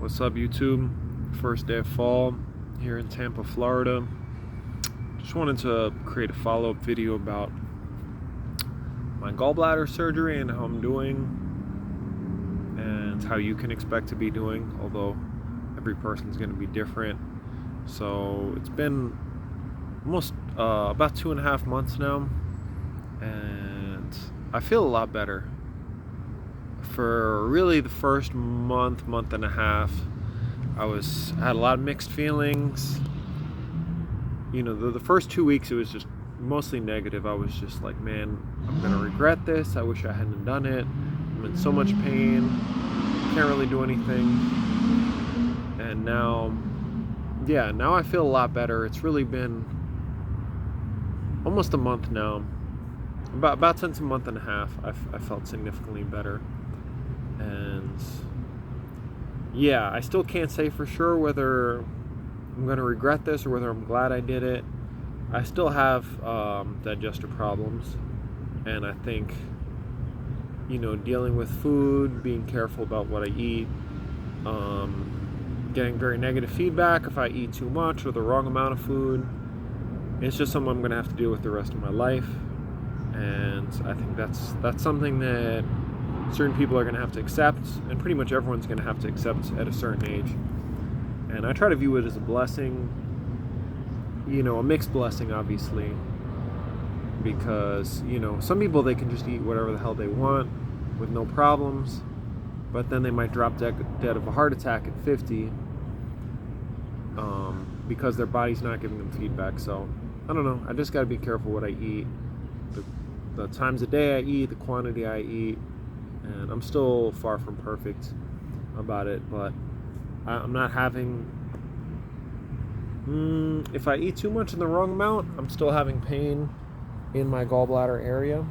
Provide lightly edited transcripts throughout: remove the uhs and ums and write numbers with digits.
What's up, YouTube? First day of fall here in Tampa, Florida. Just wanted to create a follow-up video about my gallbladder surgery and how I'm doing and how you can expect to be doing, although every person's going to be different. So it's been almost about 2.5 months now, and I feel a lot better. For really the first month and a half, I had a lot of mixed feelings. You know, the first 2 weeks it was just mostly negative. I was just like, man, I'm gonna regret this. I wish I hadn't done it. I'm in so much pain. Can't really do anything. And now I feel a lot better. It's really been almost a month now. About since a month and a half, I felt significantly better. And yeah, I still can't say for sure whether I'm going to regret this or whether I'm glad I did it. I still have digestive problems, and I think, you know, dealing with food, being careful about what I eat, getting very negative feedback if I eat too much or the wrong amount of food, it's just something I'm going to have to deal with the rest of my life. And I think that's something that certain people are going to have to accept, and pretty much everyone's going to have to accept at a certain age. And I try to view it as a blessing, you know, a mixed blessing, obviously, because, you know, some people, they can just eat whatever the hell they want with no problems, but then they might drop dead of a heart attack at 50 because their body's not giving them feedback. So I don't know, I just got to be careful what I eat, the times a day I eat, the quantity I eat. And I'm still far from perfect about it, but I'm not having, if I eat too much in the wrong amount, I'm still having pain in my gallbladder area.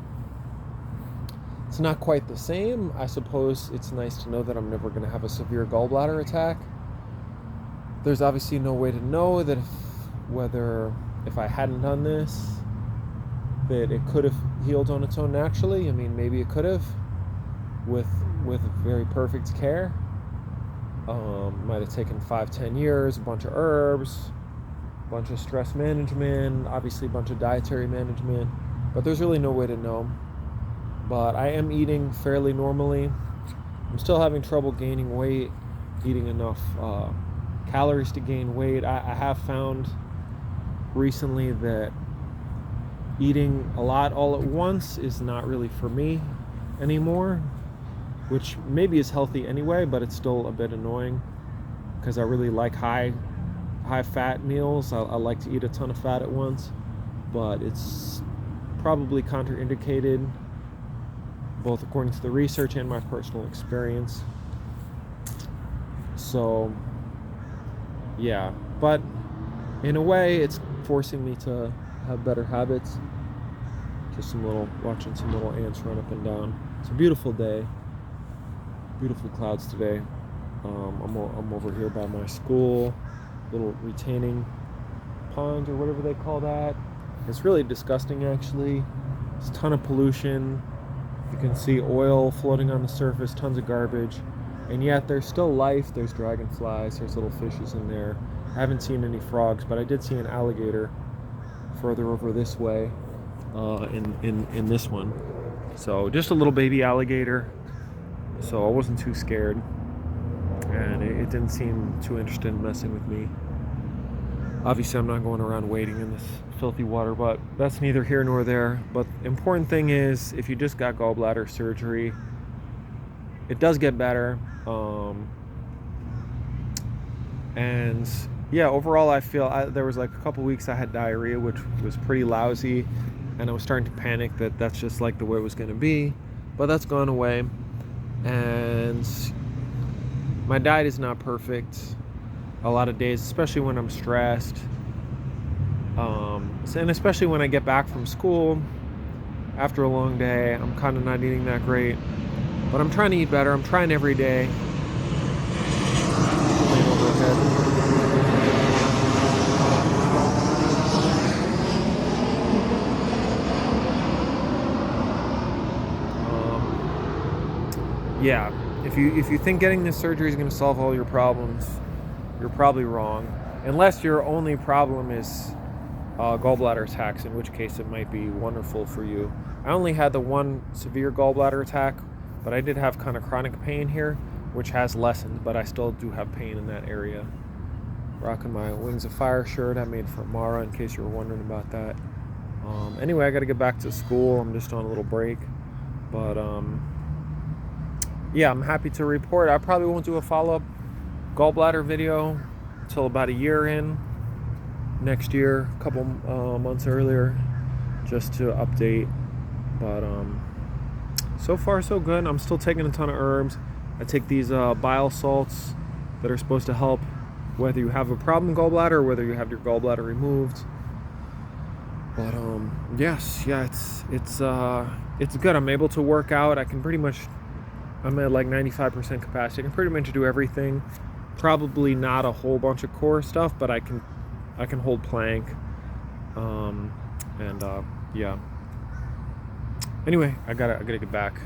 It's not quite the same. I suppose it's nice to know that I'm never going to have a severe gallbladder attack. There's obviously no way to know that if I hadn't done this, that it could have healed on its own naturally. I mean, maybe it could have, with very perfect care. Might have taken 5-10 years, a bunch of herbs, a bunch of stress management, obviously a bunch of dietary management, but there's really no way to know. But I am eating fairly normally. I'm still having trouble gaining weight, eating enough calories to gain weight. I have found recently that eating a lot all at once is not really for me anymore, which maybe is healthy anyway, but it's still a bit annoying because I really like high fat meals. I like to eat a ton of fat at once, but it's probably contraindicated, both according to the research and my personal experience. So yeah, but in a way it's forcing me to have better habits. Just watching some little ants run up and down. It's a beautiful day. Beautiful clouds today. I'm over here by my school, little retaining pond or whatever they call that. It's really disgusting, actually. There's a ton of pollution. You can see oil floating on the surface, tons of garbage, and yet there's still life. There's dragonflies, there's little fishes in there. I haven't seen any frogs, but I did see an alligator further over this way, in this one. So just a little baby alligator. So I wasn't too scared, and it didn't seem too interested in messing with me. Obviously, I'm not going around wading in this filthy water, but that's neither here nor there. But the important thing is, if you just got gallbladder surgery, it does get better. And yeah, overall, I feel there was like a couple weeks I had diarrhea, which was pretty lousy, and I was starting to panic that that's just like the way it was going to be, but that's gone away. And my diet is not perfect a lot of days, especially when I'm stressed, and especially when I get back from school after a long day. I'm kind of not eating that great, but I'm trying to eat better. I'm trying every day. Yeah, If you think getting this surgery is going to solve all your problems, you're probably wrong. Unless your only problem is gallbladder attacks, in which case it might be wonderful for you. I only had the one severe gallbladder attack, but I did have kind of chronic pain here, which has lessened, but I still do have pain in that area. Rocking my Wings of Fire shirt I made for Mara, in case you were wondering about that. Anyway, I got to get back to school. I'm just on a little break, but yeah, I'm happy to report I probably won't do a follow-up gallbladder video until about a year in next year, a couple months earlier, just to update. But so far so good. I'm still taking a ton of herbs. I take these bile salts that are supposed to help whether you have a problem gallbladder or whether you have your gallbladder removed. But yes, yeah, it's good. I'm able to work out. I'm at like 95% capacity. I can pretty much do everything. Probably not a whole bunch of core stuff, but I can hold plank. Yeah. Anyway, I gotta get back.